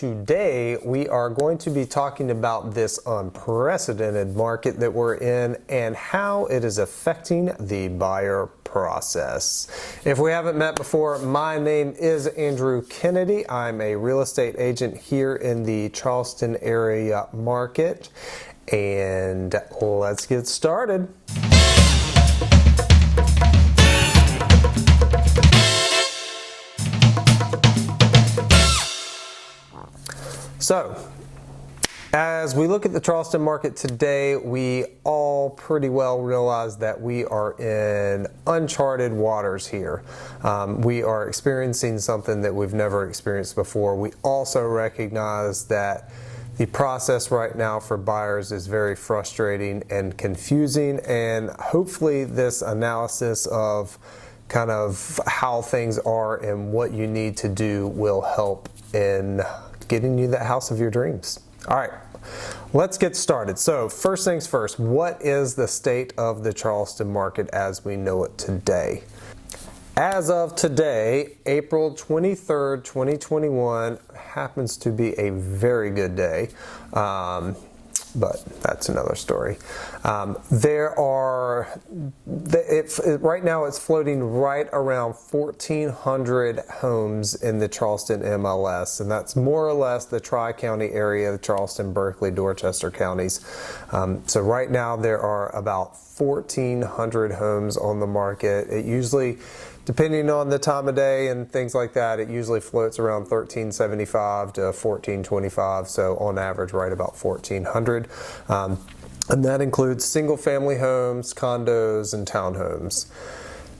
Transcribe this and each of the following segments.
Today, we are going to be talking about this unprecedented market that we're in and how it is affecting the buyer process. If we haven't met before, my name is Andrew Kennedy. I'm a real estate agent here in the Charleston area market, and let's get started. So, as we look at the Charleston market today, we all pretty well realize that we are in uncharted waters here. We are experiencing something that we've never experienced before. We also recognize that the process right now for buyers is very frustrating and confusing, and hopefully this analysis of kind of how things are and what you need to do will help in getting you the house of your dreams. All right, let's get started. So first things first, what is the state of the Charleston market as we know it today? As of today, April 23rd, 2021, happens to be a very good day, but that's another story. Right now it's floating right around 1,400 homes in the Charleston MLS, and that's more or less the Tri-County area, the Charleston, Berkeley, Dorchester counties. So right now there are about 1,400 homes on the market. It usually, depending on the time of day and things like that, it usually floats around 1,375 to 1,425, so on average right about 1,400. And that includes single family homes, condos, and townhomes.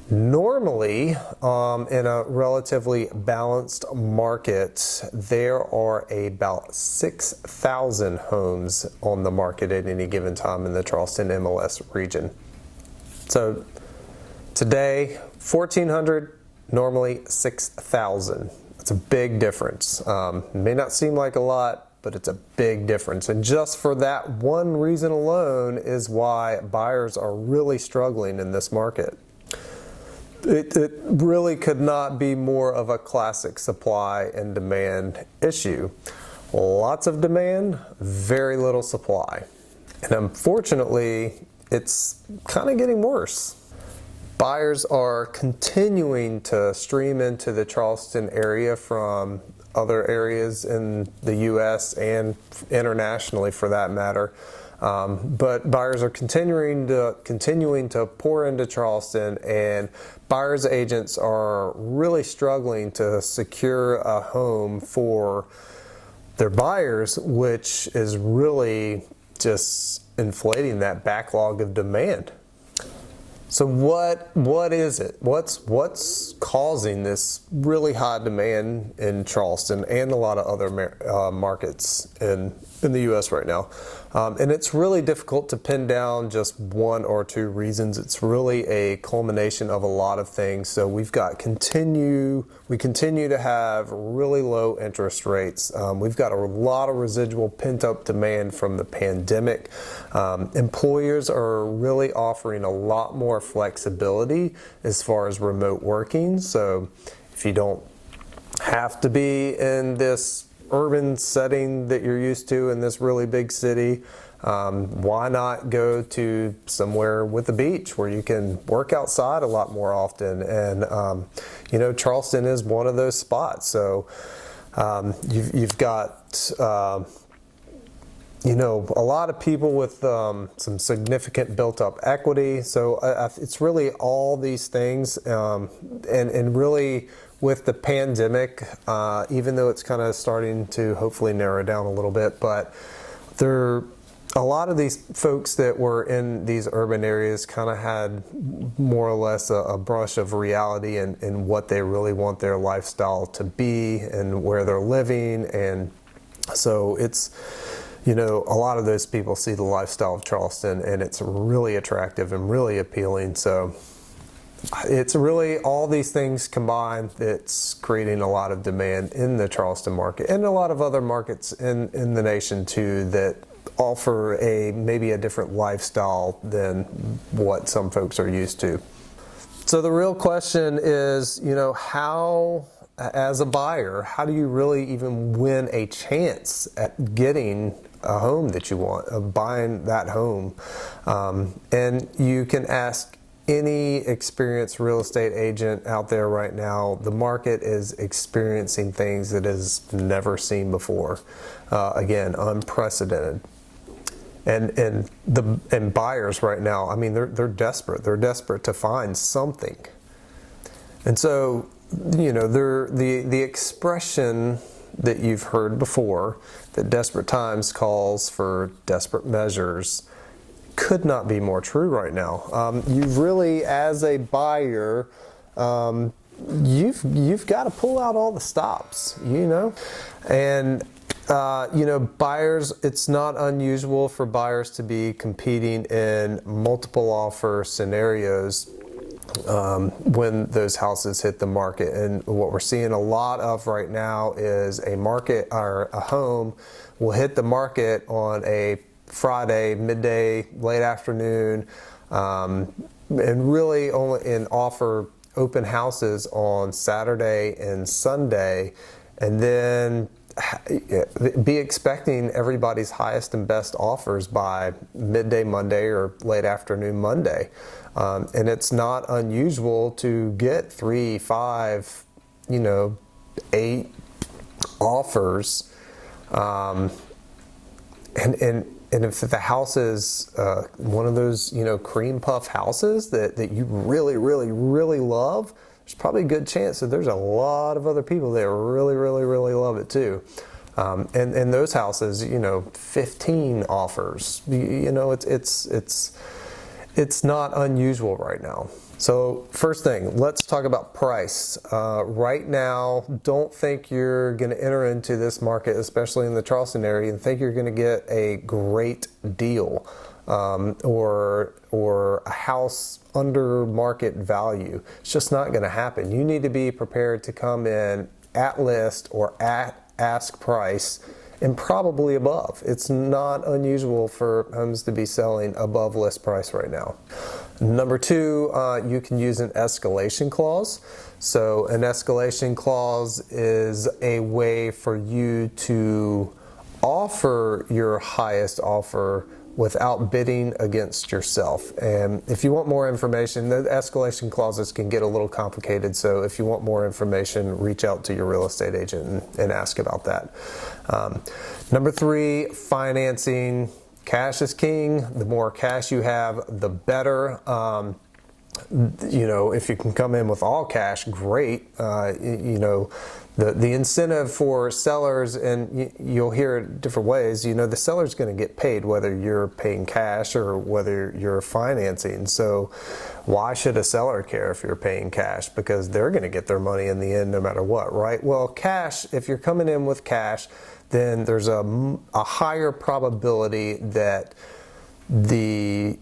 Normally, in a relatively balanced market, there are about 6,000 homes on the market at any given time in the Charleston MLS region. So today, 1,400, normally 6,000. It's a big difference. It may not seem like a lot, but it's a big difference. And just for that one reason alone is why buyers are really struggling in this market. It really could not be more of a classic supply and demand issue. Lots of demand, very little supply. And unfortunately, it's kind of getting worse. Buyers are continuing to stream into the Charleston area from other areas in the U.S. and internationally for that matter. But buyers are continuing to pour into Charleston, and buyers agents are really struggling to secure a home for their buyers, which is really just inflating that backlog of demand. So what is it? What's causing this really high demand in Charleston and a lot of other markets in the U.S. right now? And it's really difficult to pin down just one or two reasons. It's really a culmination of a lot of things. So we continue to have really low interest rates. We've got a lot of residual pent-up demand from the pandemic. Employers are really offering a lot more flexibility as far as remote working. So if you don't have to be in this urban setting that you're used to in this really big city, why not go to somewhere with a beach where you can work outside a lot more often? And Charleston is one of those spots. So you've got a lot of people with some significant built-up equity. So it's really all these things, and really with the pandemic, even though it's kind of starting to hopefully narrow down a little bit, but a lot of these folks that were in these urban areas kind of had more or less a brush of reality and what they really want their lifestyle to be and where they're living. And so it's, a lot of those people see the lifestyle of Charleston and it's really attractive and really appealing. So it's really all these things combined that's creating a lot of demand in the Charleston market and a lot of other markets in the nation too that offer maybe a different lifestyle than what some folks are used to. So the real question is, how as a buyer, how do you really even win a chance at getting a home that you want, of buying that home? And you can ask any experienced real estate agent out there right now. The market is experiencing things that is never seen before. Again, unprecedented. And buyers right now, I mean, they're desperate. They're desperate to find something. And so, you know, the expression that you've heard before, that desperate times calls for desperate measures, could not be more true right now. You've really, as a buyer, you've got to pull out all the stops, you know, and you know, buyers, it's not unusual for buyers to be competing in multiple offer scenarios when those houses hit the market. And what we're seeing a lot of right now is a market or a home will hit the market on a Friday, midday, late afternoon, and really only offer open houses on Saturday and Sunday, and then be expecting everybody's highest and best offers by midday Monday or late afternoon Monday. And it's not unusual to get 3, 5, 8 offers. And if the house is one of those, cream puff houses that you really, really, really love, there's probably a good chance that there's a lot of other people that really, really, really love it too. And those houses, 15 offers, it's not unusual right now. So first thing, let's talk about price. Right now, don't think you're going to enter into this market, especially in the Charleston area, and think you're going to get a great deal or a house under market value. It's just not going to happen. You need to be prepared to come in at list or at ask price and probably above. It's not unusual for homes to be selling above list price right now. Number two, you can use an escalation clause. So an escalation clause is a way for you to offer your highest offer without bidding against yourself. And if you want more information, the escalation clauses can get a little complicated. So if you want more information, reach out to your real estate agent and ask about that. Number three, financing. Cash is king. The more cash you have, the better. If you can come in with all cash, great. The incentive for sellers, and you'll hear it different ways, the seller's going to get paid whether you're paying cash or whether you're financing. So why should a seller care if you're paying cash? Because they're going to get their money in the end no matter what, right? Well, cash, if you're coming in with cash, then there's a higher probability that the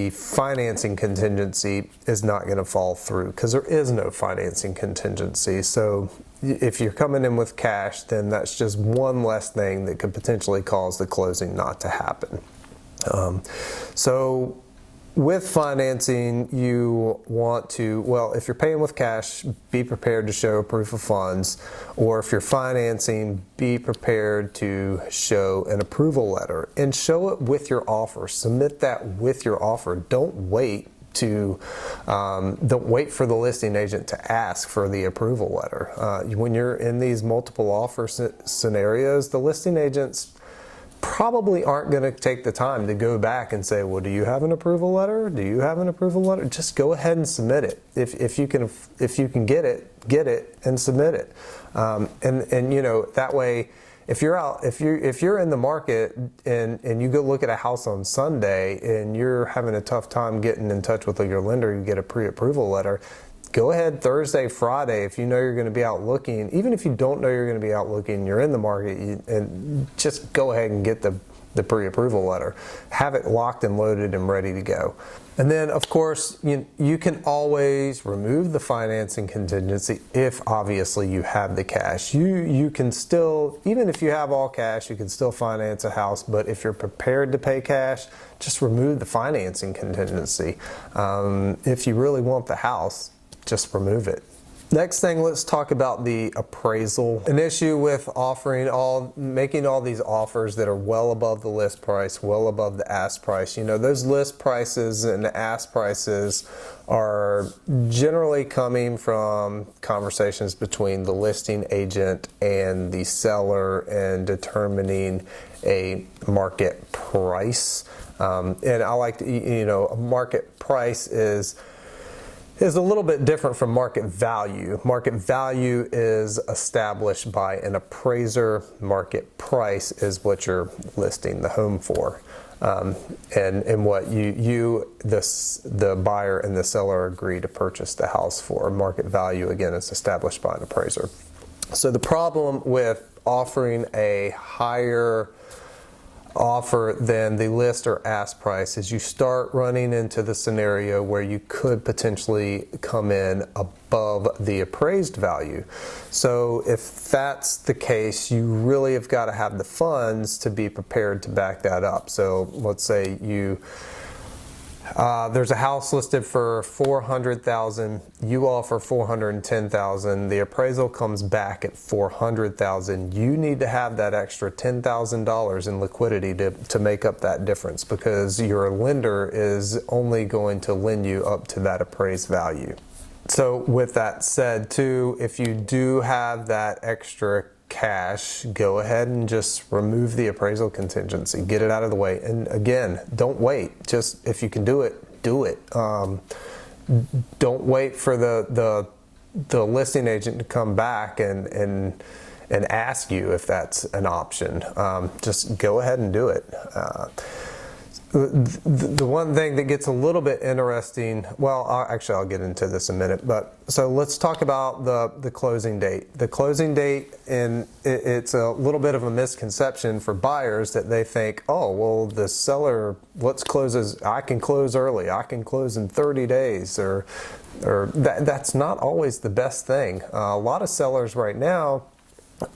financing contingency is not going to fall through, because there is no financing contingency. So if you're coming in with cash, then that's just one less thing that could potentially cause the closing not to happen. So with financing, you want to, if you're paying with cash, be prepared to show proof of funds, or if you're financing, be prepared to show an approval letter and show it with your offer. Submit that with your offer. Don't wait for the listing agent to ask for the approval letter. When you're in these multiple offer scenarios, the listing agents probably aren't going to take the time to go back and say, well, do you have an approval letter? Do you have an approval letter? Just go ahead and submit it. If you can get it and submit it. That way, if you're in the market and you go look at a house on Sunday and you're having a tough time getting in touch with your lender, you get a pre-approval letter. Go ahead Thursday, Friday, if you know you're going to be out looking. Even if you don't know you're going to be out looking, you're in the market, and just go ahead and get the pre-approval letter. Have it locked and loaded and ready to go. And then, of course, you can always remove the financing contingency if obviously you have the cash. You can still, even if you have all cash, you can still finance a house. But if you're prepared to pay cash, just remove the financing contingency. If you really want the house, just remove it. Next thing, let's talk about the appraisal. An issue with making all these offers that are well above the list price, well above the ask price. You know, those list prices and ask prices are generally coming from conversations between the listing agent and the seller and determining a market price. And I like to, you know, a market price is a little bit different from market value. Market value is established by an appraiser. Market price is what you're listing the home for, and what the buyer and the seller agree to purchase the house for. Market value, again, is established by an appraiser. So the problem with offering a higher offer than the list or ask price is you start running into the scenario where you could potentially come in above the appraised value. So if that's the case, you really have got to have the funds to be prepared to back that up. So let's say there's a house listed for $400,000. You offer $410,000. The appraisal comes back at $400,000. You need to have that extra $10,000 in liquidity to make up that difference, because your lender is only going to lend you up to that appraised value. So with that said, too, if you do have that extra cash, go ahead and just remove the appraisal contingency, get it out of the way. And again, don't wait. Just, if you can do it, do it. Don't wait for the listing agent to come back and ask you if that's an option. Just go ahead and do it. The one thing that gets a little bit interesting, well, I'll get into this in a minute, but so let's talk about the closing date. The closing date, and it's a little bit of a misconception for buyers that they think, oh, well, the seller, I can close early, I can close in 30 days, or that's not always the best thing. A lot of sellers right now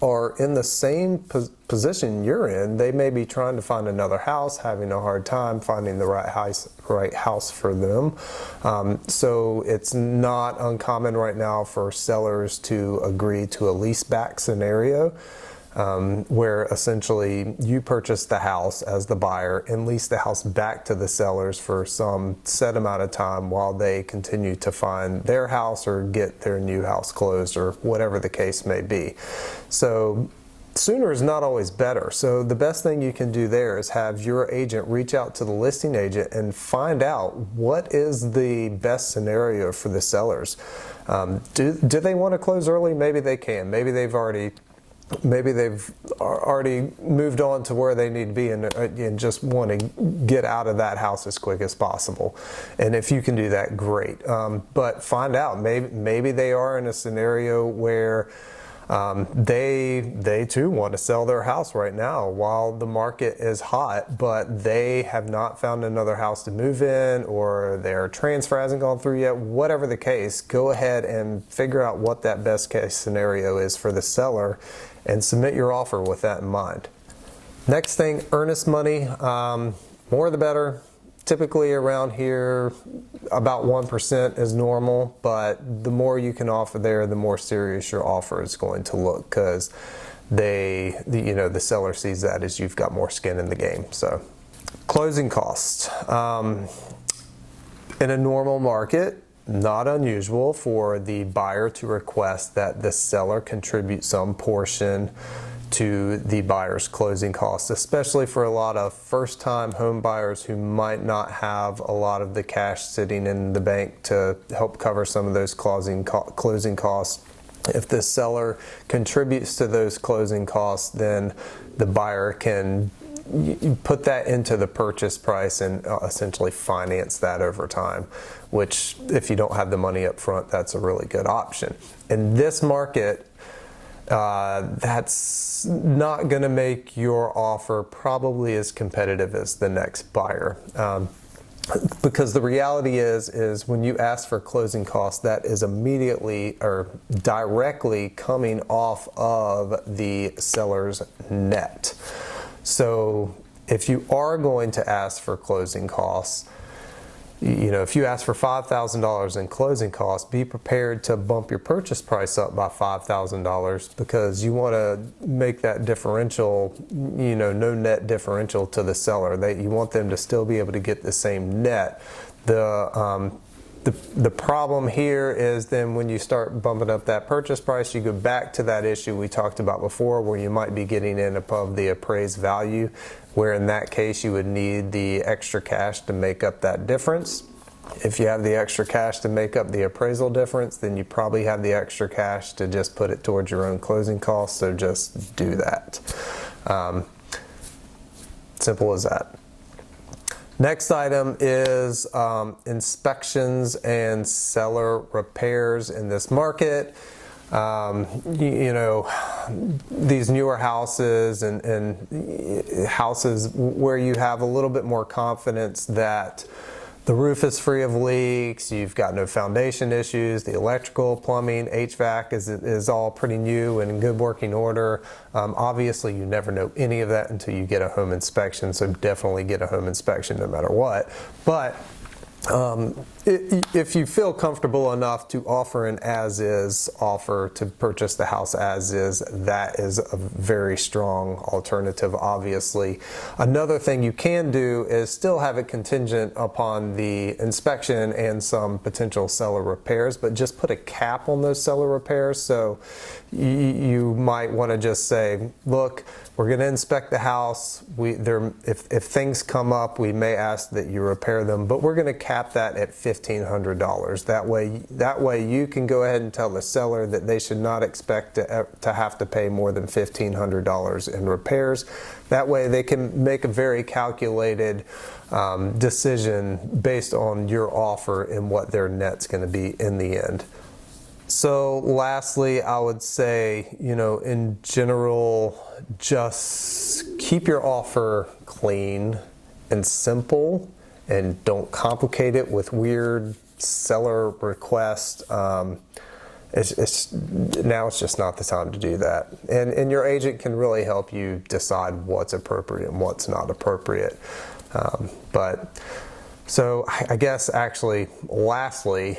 are in the same position you're in. They may be trying to find another house, having a hard time finding the right house for them. So it's not uncommon right now for sellers to agree to a leaseback scenario, where essentially you purchase the house as the buyer and lease the house back to the sellers for some set amount of time while they continue to find their house or get their new house closed, or whatever the case may be. So sooner is not always better. So the best thing you can do there is have your agent reach out to the listing agent and find out what is the best scenario for the sellers. Do they want to close early? Maybe they can. Maybe they've already moved on to where they need to be and just want to get out of that house as quick as possible. And if you can do that, great. But find out, maybe they are in a scenario where they too want to sell their house right now while the market is hot, but they have not found another house to move in, or their transfer hasn't gone through yet. Whatever the case, go ahead and figure out what that best case scenario is for the seller and submit your offer with that in mind. Next thing, earnest money. More the better. Typically around here, about 1% is normal, but the more you can offer there, the more serious your offer is going to look, because the seller sees that as you've got more skin in the game. So, closing costs. In a normal market, not unusual for the buyer to request that the seller contribute some portion to the buyer's closing costs, especially for a lot of first-time home buyers who might not have a lot of the cash sitting in the bank to help cover some of those closing costs. If the seller contributes to those closing costs, then the buyer can put that into the purchase price and essentially finance that over time, which, if you don't have the money up front, that's a really good option. In this market, that's not going to make your offer probably as competitive as the next buyer. Because the reality is when you ask for closing costs, that is immediately or directly coming off of the seller's net. So if you are going to ask for closing costs, if you ask for $5,000 in closing costs, be prepared to bump your purchase price up by $5,000 because you want to make that differential, no net differential to the seller. You want them to still be able to get the same net. The problem here is then when you start bumping up that purchase price, you go back to that issue we talked about before where you might be getting in above the appraised value, where in that case you would need the extra cash to make up that difference. If you have the extra cash to make up the appraisal difference, then you probably have the extra cash to just put it towards your own closing costs, so just do that. Simple as that. Next item is inspections and seller repairs in this market. These newer houses and houses where you have a little bit more confidence that the roof is free of leaks, you've got no foundation issues, the electrical, plumbing, HVAC is all pretty new and in good working order. Obviously, you never know any of that until you get a home inspection, so definitely get a home inspection no matter what. But if you feel comfortable enough to offer an as-is offer to purchase the house as is, that is a very strong alternative, obviously. Another thing you can do is still have it contingent upon the inspection and some potential seller repairs, but just put a cap on those seller repairs. So you might want to just say, look, we're going to inspect the house. If things come up, we may ask that you repair them, but we're going to cap that at $1,500. That way you can go ahead and tell the seller that they should not expect to have to pay more than $1,500 in repairs. That way they can make a very calculated decision based on your offer and what their net's going to be in the end. So lastly, I would say, in general, just keep your offer clean and simple and don't complicate it with weird seller requests. Now it's just not the time to do that. And your agent can really help you decide what's appropriate and what's not appropriate. So I guess actually lastly,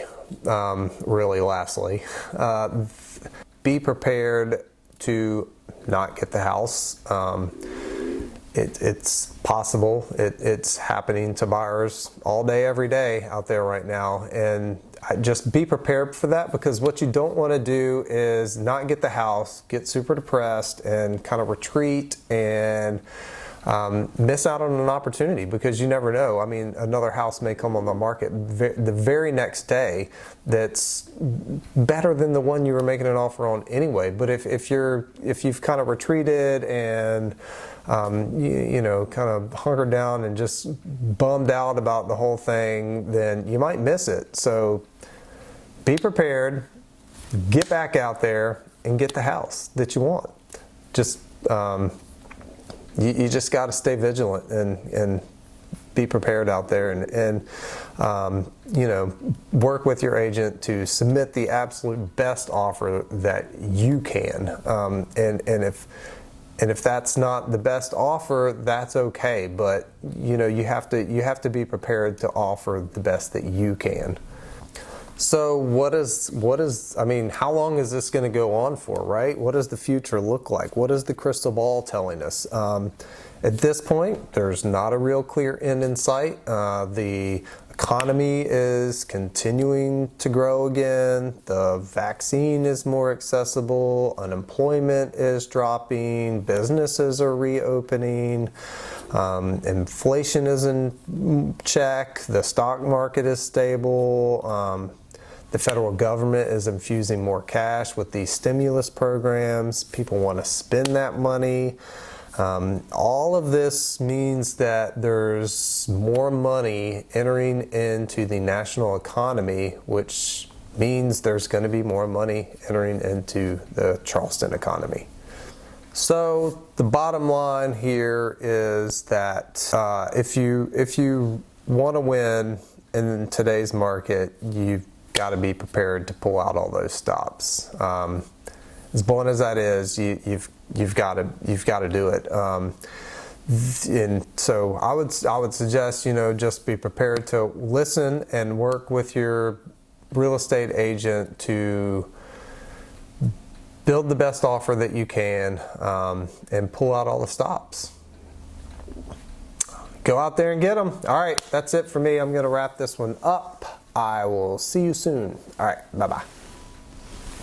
be prepared to not get the house. It's possible. It's happening to buyers all day, every day out there right now. And just be prepared for that, because what you don't want to do is not get the house, get super depressed, and kind of retreat and miss out on an opportunity, because you never know. I mean, another house may come on the market the very next day that's better than the one you were making an offer on anyway. But if you've kind of retreated and kind of hunkered down and just bummed out about the whole thing, then you might miss it. So be prepared, get back out there, and get the house that you want. Just you just got to stay vigilant and be prepared out there, and work with your agent to submit the absolute best offer that you can. And if that's not the best offer, that's okay. But you have to be prepared to offer the best that you can. So how long is this going to go on for, right? What does the future look like? What is the crystal ball telling us? At this point, there's not a real clear end in sight. The economy is continuing to grow again. The vaccine is more accessible. Unemployment is dropping. Businesses are reopening. Inflation is in check. The stock market is stable. The federal government is infusing more cash with these stimulus programs. People want to spend that money. All of this means that there's more money entering into the national economy, which means there's going to be more money entering into the Charleston economy. So the bottom line here is that if you want to win in today's market, you've got to be prepared to pull out all those stops. As blunt as that is, you've got to do it. And so I would suggest, just be prepared to listen and work with your real estate agent to build the best offer that you can, and pull out all the stops. Go out there and get them. All right, that's it for me. I'm going to wrap this one up. I will see you soon. All right, bye-bye.